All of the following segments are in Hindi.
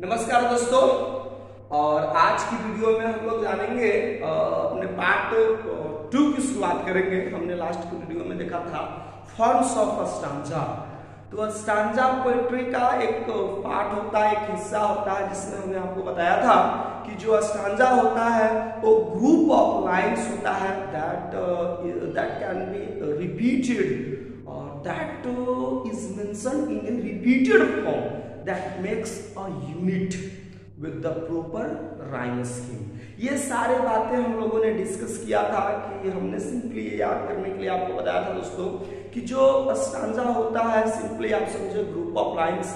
नमस्कार दोस्तों। और आज की वीडियो में हम लोग जानेंगे अपने पार्ट 2 की शुरुआत करेंगे। हमने लास्ट की वीडियो में देखा था फॉर्म्स ऑफ स्टांजा। तो स्टांजा पोएट्री का एक पार्ट होता है, एक हिस्सा होता है, जिसमें हमने आपको बताया था कि जो स्टांजा होता है वो ग्रुप ऑफ लाइन्स होता है दैट कैन बी रिपीटेड और that is mentioned in A repeated form that makes a unit with the proper rhyme scheme। ये सारे बातें हम लोगों ने डिस्कस किया था कि हमने सिंपली ये याद करने के लिए आपको बताया था दोस्तों कि जो स्टांजा होता है सिंपली आप समझे group of lines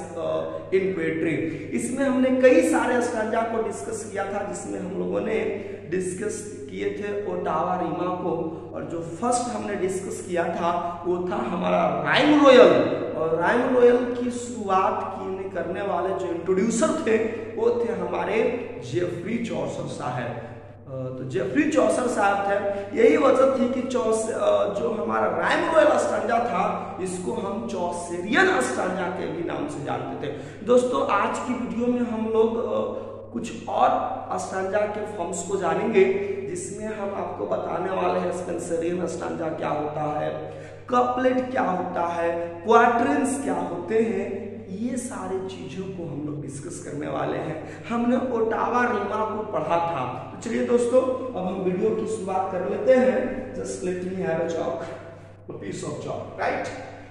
in poetry. इसमें हमने कई सारे स्टांजा को डिस्कस किया था, जिसमें हम लोगों ने डिस्कस किए थे ओटावा रीमा को, और जो फर्स्ट हमने डिस्कस किया था वो था हमारा राइम रॉयल। और राइम रॉयल की शुरुआत करने वाले जो इंट्रोड्यूसर थे वो थे हमारे जेफरी चौसर साहब। तो जेफरी चौसर साहब थे, यही वजह थी कि जो हमारा राइम रॉयल स्टांजा था इसको हम चौसेरियन स्टांजा के भी नाम से जानते थे। दोस्तों आज की वीडियो में हम लोग कुछ और स्टांजा के फॉर्म्स को जानेंगे, जिसमें हम आपको बताने वाले हैं स्पेंसरियन स्टांजा क्या होता है, कपलेट क्या होता है, क्वार्टरन्स क्या होते हैं, ये सारी चीजों को हम लोग डिस्कस करने वाले हैं। हमने ओटावा रीमा को पढ़ा था। तो चलिए दोस्तों अब हम वीडियो की शुरुआत कर लेते हैं। Just let me have a chalk, a piece of chalk, right.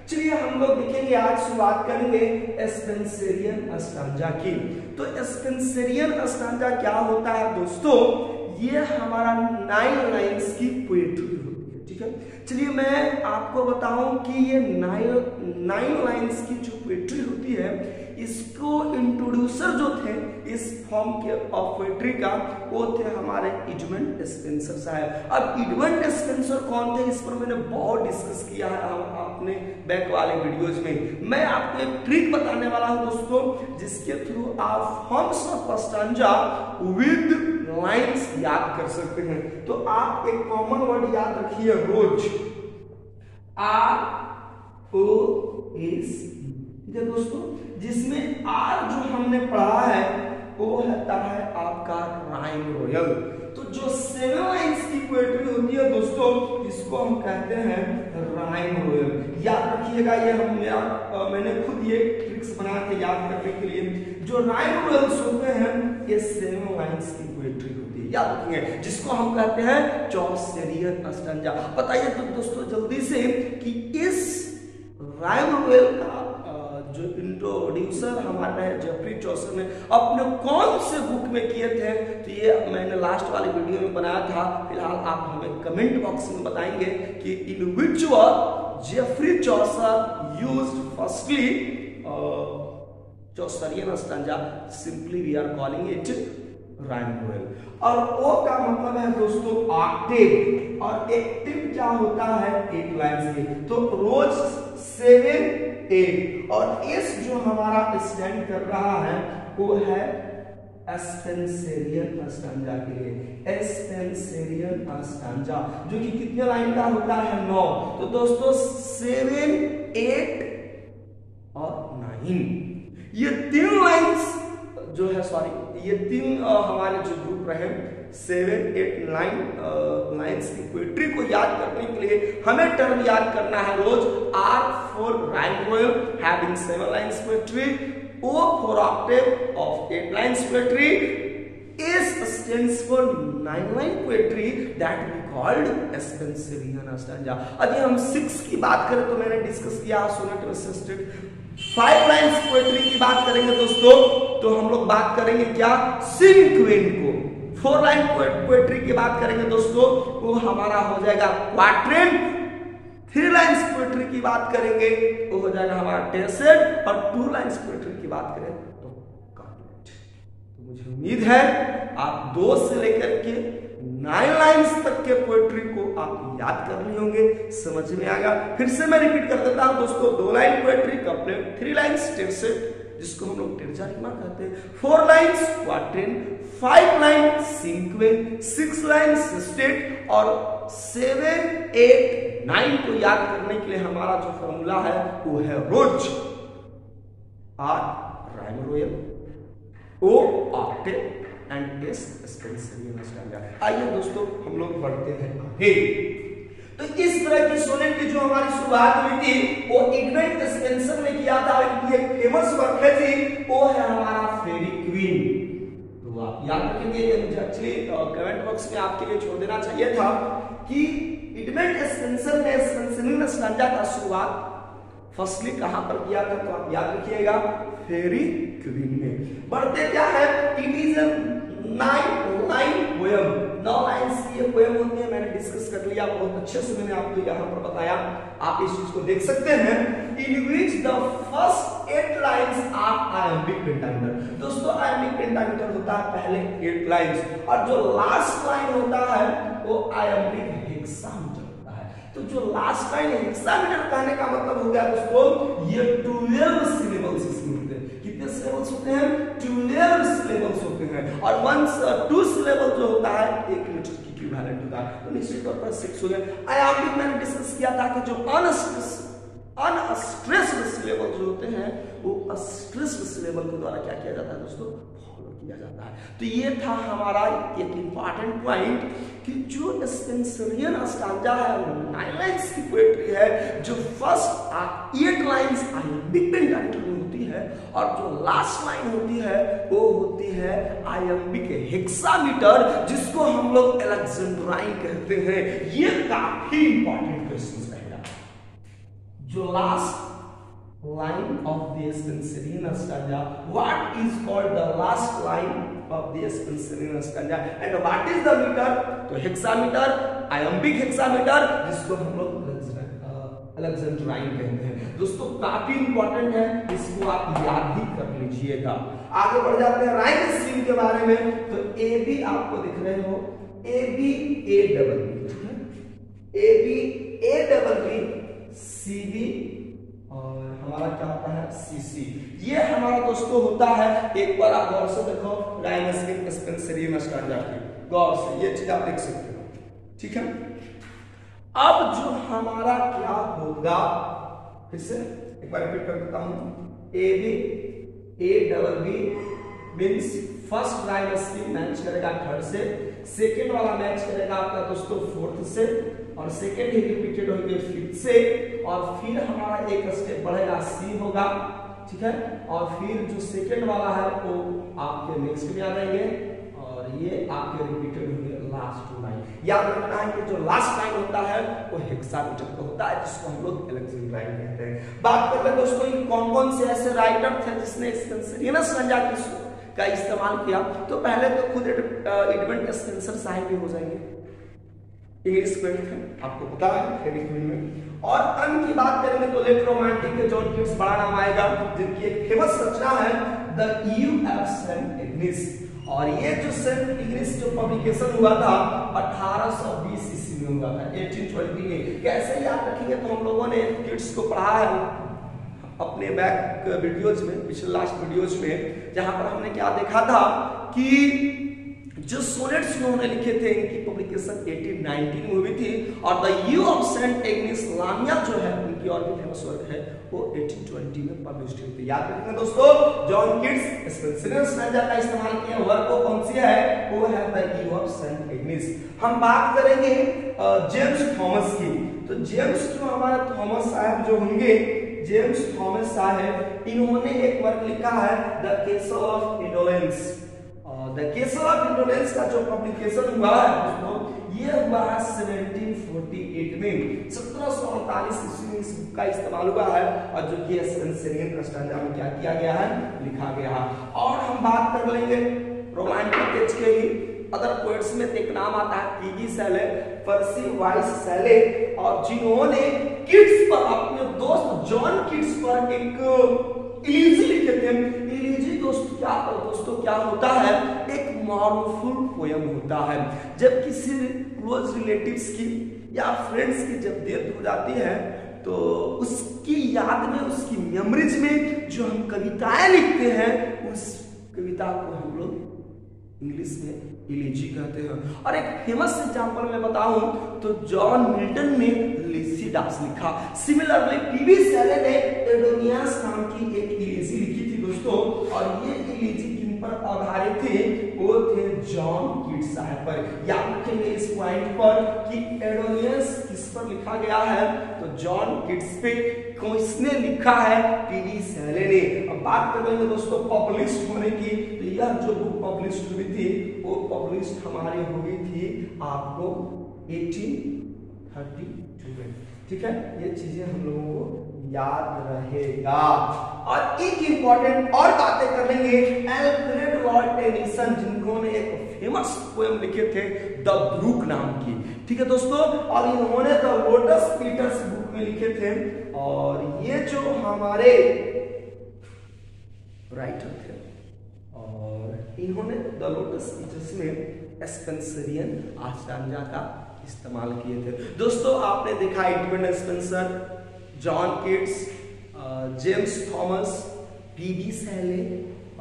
चलिए हम लोग देखेंगे, आज शुरुआत करेंगे स्पेंसरियन स्टांजा की। तो स्पेंसरियन स्टांजा क्या होता है दोस्तों? ये हमारा 9 लाइन्स की पोएट्री होती है, ठीक है। चलिए मैं आपको बताऊं कि ये 9 लाइन्स की जो पोएट्री होती है, इसको इंट्रोड्यूसर जो थे इस फॉर्म के ऑफ पोएट्री का वो थे हमारे एडमंड स्पेंसर साहब। अब एडमंड स्पेंसर कौन थे, इस पर मैंने बहुत डिस्कस किया है अपने बैक वाले वीडियोज में। मैं आपको एक ट्रिक बताने वाला हूं दोस्तों, जिसके थ्रू आप forms of stanza with lines याद कर सकते हैं। तो आप एक कॉमन वर्ड याद रखिए, रोज, ROS, ठीक है दोस्तों, जिसमें आर जो हमने पढ़ा है वो होता है आपका राइम रॉयल। तो जो 7 लाइन्स की पोएट्री होती है दोस्तों, इसको हम कहते हैं राइम रॉयल। याद रखिएगा, ये मैंने खुद ये ट्रिक्स बनाए थे याद करने के लिए। जो राइम रॉयल्स होते हैं ये 7 लाइन्स की पोएट्री होती है, याद रखिए, जिसको हम कहते हैं चौसेरियन स्टांजा। बताइए तो दोस्तों जल्दी से कि इस राइम रॉयल का जो इंट्रोड्यूसर हमारे जेफरी चौसर ने अपने कौन से बुक में किए थे, तो ये मैंने लास्ट वाली वीडियो में बनाया था। फिलहाल आप हमें कमेंट बॉक्स में बताएंगे कि in which Geoffrey Chaucer used firstly Chaucerian stanza, simply we are calling it rhyme royal. और ओ का मतलब है दोस्तों ऑक्टेव, और एक्टिव क्या होता है 8 लाइन्स की। तो रोज 7 8 और एस जो हमारा स्टैंड कर रहा है वो है स्पेंसरियन स्टांजा के लिए, स्पेंसरियन स्टांजा, जो कि कितने लाइन का होता है 9। तो दोस्तों 7 8 और 9 ये 3 लाइन्स जो है, सॉरी ये 3 हमारे जो ग्रुप रहे 7 8 9 लाइन्स की पोएट्री को याद करने के लिए हमें टर्म याद करना है रोज। R for rhyme royal having 7 lines poetry, O for octave of 8 lines poetry, S stands for 9 line poetry that we called Spenserian stanza। यदि हम 6 की बात करें तो मैंने डिस्कस किया सोनेट रेसिस्टेड। 5 लाइन्स पोएट्री की बात करेंगे दोस्तों तो हम लोग बात करेंगे क्या, सिंक्वेन को। 4 लाइन पोएट्री की बात करेंगे दोस्तों वो हमारा हो जाएगा क्वार्टेट। 3 लाइन्स पोएट्री की बात करेंगे वो हो जाएगा हमारा टेसेट, और 2 लाइन्स पोएट्री की बात करें तो कपलेट। तो मुझे उम्मीद है आप 2 से लेकर के 9 लाइन्स तक के पोएट्री को आप याद कर लिए होंगे, समझ में आएगा। फिर से मैं रिपीट कर देता हूं दोस्तों, 2 लाइन पोएट्री कपलेट, 3 लाइन्स टेसेट जिसको हम लोग टिरजा रीमा कहते हैं, 4 लाइन्स क्वार्टेट, 5 लाइन सिंक्वेन, 6 लाइन सिस्टेट, और 7 8 9 को याद करने के लिए हमारा जो फॉर्मूला है वो है रोज। R rhyme royal, O octave and S Spenserian stanza. आइए दोस्तों हम लोग बढ़ते हैं आगे। तो इस तरह की सोनेट की जो हमारी शुरुआत हुई थी वो एडमंड स्पेंसर ने किया था। इनकी एक फेमस वर्क है थी, वो है हमारा फेरी क्वीन। तो आप याद रखेंगे, मुझे एक्चुअली कमेंट बॉक्स में आपके लिए छोड़ देना चाहिए था कि एडमंड स्पेंसर ने स्पेंसरियन स्टैंजा का शुरुआत फर्स्टली कहां पर किया था, तो आप याद रखिएगा फेरी क्वीन में। बढ़ते क्या है, it is 9 line poem. 9 lines की ये पोएम होती है, मैंने डिस्कस कर लिया बहुत अच्छे से, मैंने आपको यहाँ पर बताया, आप इस चीज को देख सकते हैं। In which the first 8 lines are iambic pentameter. दोस्तों आयम्बिक पेंटामीटर होता है पहले 8 लाइन्स, और जो लास्ट लाइन होता है वो आयम्बिक हेक्सामीटर। तो जो लास्ट लाइन हेक्सामीटर कहने का मतलब हो गया दोस्तों, ये 12 सिलेबल्स इसमें होते हैं। कितने सिलेबल्स होते हैं? 12 सिलेबल्स होते हैं। और वंस 2 सिलेबल जो होता है 1 मीटर की इक्विवेलेंट होता है, तो निश्चित तौर पर 6 हो गया। आयम्बिक मैंने डिस्कस किया था कि जो अनस्ट्रेस्ड सिलेबल जो होते हैं वो अस्ट्रेस्ड सिलेबल के द्वारा क्या किया जाता है दोस्तों, फॉलो किया जाता है। तो ये था हमारा एक इंपॉर्टेंट पॉइंट कि जो स्पेंसरियन स्टैंजा है वो 9 लाइन्स की पोएट्री है, जो फर्स्ट 8 लाइन्स आयम्बिक पेंटामीटर में होती है, और जो लास्ट लाइन होती है वो होती है आयम्बिक हेक्सामीटर, जिसको हम लोग अलेक्जेंड्राइन कहते हैं। ये काफी इंपॉर्टेंट क्वेश्चन रहेगा। जो last line of the Spenserian stanza, what is called the last line of the Spenserian stanza, and what is the meter? तो हेक्सामीटर, आयम्बिक हेक्सामीटर, जिसको हम लोग अलेक्जेंड्राइन कहते हैं। दोस्तों काफी इंपॉर्टेंट है, इसको आप याद ही कर लीजिएगा। आगे बढ़ जाते हैं राइम स्कीम के बारे में। तो ए बी आपको दिख रहे हो, A B A double B, ठीक है, A B A double B, C B और हमारा क्या होता है सीसी। ये हमारा दोस्तों होता है, एक बार आप गौर से देखो राइम स्पेंसरियन स्टैंजा की, गौर से ये चीज आप देख सकते हो, ठीक है। अब जो हमारा क्या होगा, फिर से एक बार रिपीट कर देता हूं, A B A double B means first rhyme scheme match करेगा थर्ड से, सेकेंड वाला मैच करेगा आपका दोस्तों फोर्थ से, और सेकेंड ही रिपीटेड होंगे फिफ्थ से, और फिर हमारा एक स्टेप बढ़ेगा सी होगा, ठीक है, और फिर जो सेकेंड वाला है वो आपके नेक्स्ट में आ जाएंगे, और ये आपके रिपीटेड होंगे लास्ट 2 लाइन। याद रखना है कि जो लास्ट लाइन होता है वो हेक्सामीटर का होता है, जिसको हम लोग अलेक्जेंड्राइन कहते हैं। बात कर ले दोस्तों कौन कौन से ऐसे राइटर थे जिसने स्पेंसरियन स्टैंजा का इस्तेमाल किया। तो पहले तो खुद एडमंड स्पेंसर साहब भी हो जाएंगे, इंग्लिश पोएट है, आपको पता है फेरी क्वीन में। और अन्य की बात करेंगे तो लेट रोमांटिक के जॉन कीट्स बड़ा नाम आएगा, जिनकी एक फेमस रचना है the Eve of Saint Agnes, और ये जो सेंट एग्नेस जो पब्लिकेशन हुआ था 1820 ईस्वी में हुआ था, 1820 में। कैसे याद रखेंगे, तो हम लोगों ने कीट्स को पढ़ा है अपने बैक वीडियोज में, पिछले लास्ट वीडियोज में, जहां पर हमने क्या देखा था कि जो सोनेट्स उन्होंने लिखे थे इनकी पब्लिकेशन 1819 में हुई थी, और the Eve of Saint Agnes Lamia जो है उनकी और भी फेमस वर्क है वो 1820 में पब्लिश हुई थी। याद रखना दोस्तों, जॉन कीट्स स्पेंसरियन स्टैंजा का इस्तेमाल किया, वर्क वो कौन सी है, वो है the Eve of Saint Agnes. हम बात करेंगे जेम्स थॉमस की। तो जेम्स जो हमारे थॉमस साहब जो होंगे, जेम्स थॉमस साहब, इन्होंने एक वर्क लिखा है the castle of indolence. The castle of indolence का जो पब्लिकेशन हुआ है दोस्तों, ये हुआ है 1748 में, 1748 ईस्वी में इस बुक का इस्तेमाल हुआ है, और जो कि स्पेंसरियन स्टैंजा में क्या किया गया है, लिखा गया है। और हम बात कर लेंगे रोमांटिक एज के ही अदर पोएट्स में एक नाम आता है पीजी शैले, पर्सी वाइस शैले, और जिन्होंने कीट्स पर, अपने दोस्त जॉन कीट्स पर एक इलीजी लिखे थे। इलीजी दोस्तों क्या होता है, एक मॉर्नफुल पोयम होता है। जब किसी क्लोज रिलेटिव्स की या फ्रेंड्स की जब डेथ हो जाती है, तो उसकी याद में, उसकी मेमोरीज में जो हम कविताएं लिखते हैं, उस कविता को हम लोग इंग्लिश में इलीजी कहते हैं। और एक फेमस एग्जांपल मैं बताऊं तो जॉन मिल्टन ने लिसिडास लिखा। सिमिलरली पीबी शैले ने एडोनियस नाम की एक इलीजी लिखी थी दोस्तों, और ये इलीजी किन पर साइड पर। याद रखेंगे इस पॉइंट पर कि एडोनियस किस पर लिखा गया है, तो जॉन किट्स पे किसने लिखा है, टीडी शैले ने। अब बात करेंगे दोस्तों पब्लिश होने की, तो यह जो बुक पब्लिश हुई थी वो पब्लिश हमारी हुई थी आपको 1832 में। ठीक है, ये चीजें हम लोगों को याद रहेगा। और एक इंपॉर्टेंट और बातें कर लेंगे, अल्फ्रेड लॉर्ड टेनिसन जिन्होंने एक फेमस पोएम लिखे थे द ब्रूक नाम की। ठीक है दोस्तों, और इन्होंने द लोटस पीटर्स बुक में लिखे थे। और ये जो हमारे राइटर थे और इन्होंने द लोटस पीटर्स में स्पेंसरियन आस्ट्रांजा का इस्तेमाल किए थे। दोस्तों आपने देखा Edmund Spenser, John Keats, James Thomson, TD Shelley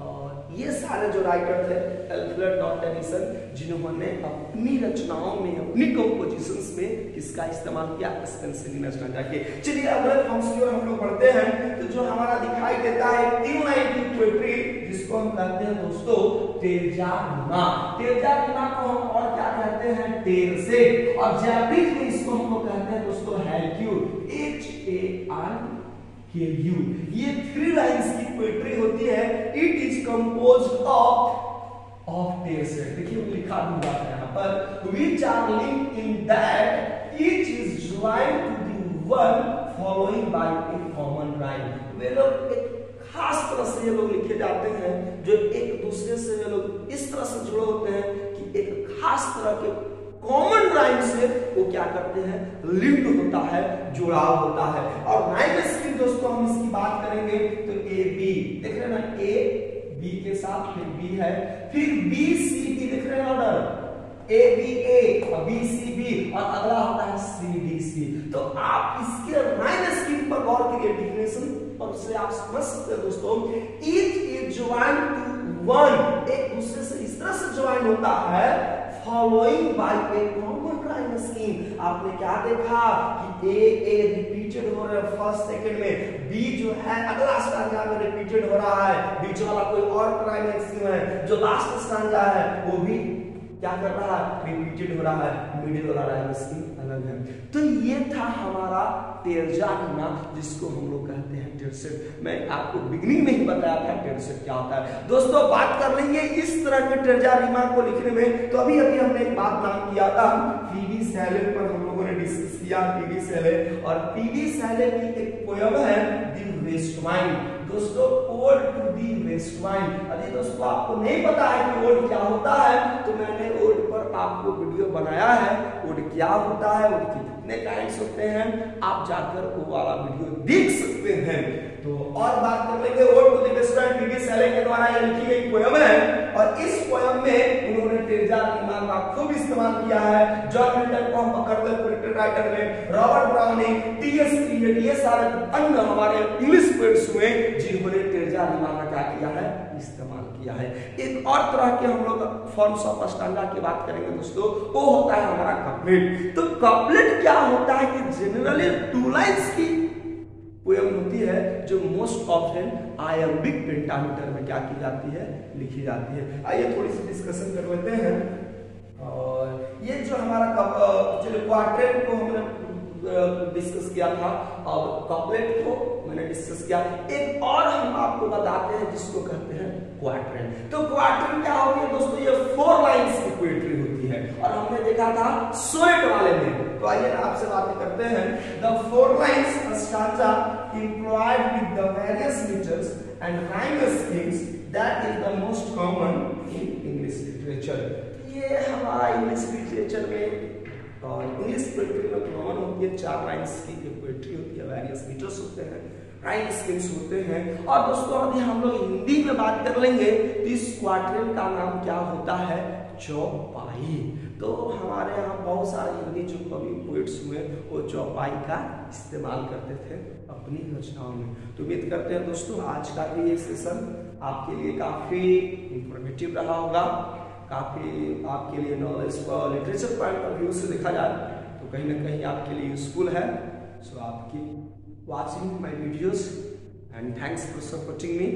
और ये सारे जो राइटर थे, अल्फ्रेड लॉर्ड टेनिसन, जिन्होंने अपनी रचनाओं में अपनी कंपोजिशंस में इसका इस्तेमाल किया स्पेंसरियन आस्ट्रांजा के। चलिए अगले फॉर्म्स की ओर हम लोग बढ़ते हैं। तो जो हमारा दिखाई देता है 3 लाइन की पोएट्री, जिसको हम कहते हैं दोस्तों तेरजा रिमा। तेरजा रिमा को हम और क्या कहते हैं, टेरसेट। और जापानीज में इसको हम लोग कहते हैं दोस्तों हैक्यू, HARKU। ये 3 लाइंस की पोएट्री होती है। It is composed of tercet. देखिए लिखा हुआ है यहाँ पर, which are linked in that each is joined to the one following by a common rhyme। वे लोग एक खास तरह से ये लोग लिखे जाते हैं जो एक दूसरे से वे लोग इस तरह से जुड़े होते हैं कि एक खास तरह के कॉमन राइम से वो क्या करते हैं, लिंक्ड होता है, जुड़ाव होता है। और राइम स्कीम दोस्तों हम इसकी बात करेंगे तो ए बी देख रहे हैं ना, ए बी के साथ फिर बी है, फिर बी सी बी देख रहे हैं ऑर्डर, ए बी ए और बी सी बी और अगला होता है सी डी सी। तो आप इसके राइम स्कीम पर गौर करिए, डिफिनेशन और से आप समझ सकते हैं दोस्तों। Each is joint to one, एक दूसरे से इस तरह से ज्वाइन होता है following by a common rhyme scheme. आपने क्या देखा कि ए रिपीटेड हो रहा है फर्स्ट सेकंड में, बी जो है अगला स्टैंजा में रिपीटेड हो रहा है, बीच वाला कोई और राइम स्कीम है, जो लास्ट स्टैंजा है वो भी क्या कर रहा है, रिपीटेड हो रहा है, मिडिल वाला राइम स्कीम अलग है। तो ये था हमारा तेरजा रिमा, जिसको हम लोग कहते हैं टेरसेट। मैं आपको बिगनिंग में ही बताया था टेरसेट क्या होता है। दोस्तों बात कर लेंगे इस तरह के टेरजा रिमा को लिखने में। तो अभी हमने एक बात नाम किया था, टीडी शैले पर हम लोगों ने डिस्कस किया, टीडी शैले। और टीडी शैले की एक पोएम है द वेस्टवाइन। दोस्तों ओड टू दी वेस्टवाइन। अरे दोस्तों आपको नहीं पता है कि ओड क्या होता है, तो मैंने ओड पर आपको वीडियो बनाया है। ओड क्या होता है, ओड के कितने काइंड्स होते हैं, आप जाकर वो वाला वीडियो देख सकते हैं। तो और बात कर लेंगे odd to the वेस्टवाइन, TD Shelley के द्वारा ये लिखी गई पोएम है। और इस पोएम में उन्होंने तेरजा रिमा का खूब इस्तेमाल किया है। जॉन मिल्टन को हम पकड़ते हैं पोएट्री राइटर में, रॉबर्ट ब्राउनिंग, टीएस इलियट, ये सारे अन्य हमारे इंग्लिश पोएट्स हुए जिन्होंने तेरजा रिमा का क्या किया है, इस्तेमाल किया है। एक और तरह के हम लोग फॉर्म्स ऑफ स्टैंजा की बात करेंगे दोस्तों, वो होता है हमारा कपलेट। तो कपलेट क्या होता है कि जनरली 2 लाइंस की पोएम होती है जो मोस्ट ऑफन आयम्बिक पेंटामीटर में क्या की जाती है, लिखी जाती है। आइए थोड़ी सी डिस्कशन कर लेते हैं। और ये जो हमारा चलिए क्वार्टेट को हमने डिस्कस किया था, और कपलेट को मैंने डिस्कस किया। एक और हम आपको बताते हैं जिसको कहते हैं क्वार्टेट। तो क्वार्टेट क्या होती है दोस्तों, ये 4 लाइंस की पोएट्री होती है। और हमने देखा था सोनेट वाले में। तो आइए आपसे बातें करते हैं। The 4 lines stanza employed with the various meters and rhyme schemes that is the most common in English literature। ये हमारा इंग्लिश लिटरेचर में और इंग्लिश पोएट्री में कॉमन होती है। 4 लाइंस की पोएट्री होती है, वेरियस मीटर्स होते हैं, राइम स्कीम्स होते हैं। और दोस्तों अभी हम लोग हिंदी में बात कर लेंगे तो इस क्वार्टेट का नाम क्या होता है, चौपाई। तो हमारे यहाँ बहुत सारे हिंदी जो कवि पोइट्स हुए वो चौपाई का इस्तेमाल करते थे अपनी रचनाओं में। तो उम्मीद करते हैं दोस्तों आज का भी ये सेशन आपके लिए काफ़ी इंफॉर्मेटिव रहा होगा, काफ़ी आपके लिए नॉलेज पर लिटरेचर पॉइंट ऑफ व्यू से देखा जाए तो कहीं ना कहीं आपके लिए यूजफुल है। सो आपकी watching my videos and thanks for supporting me.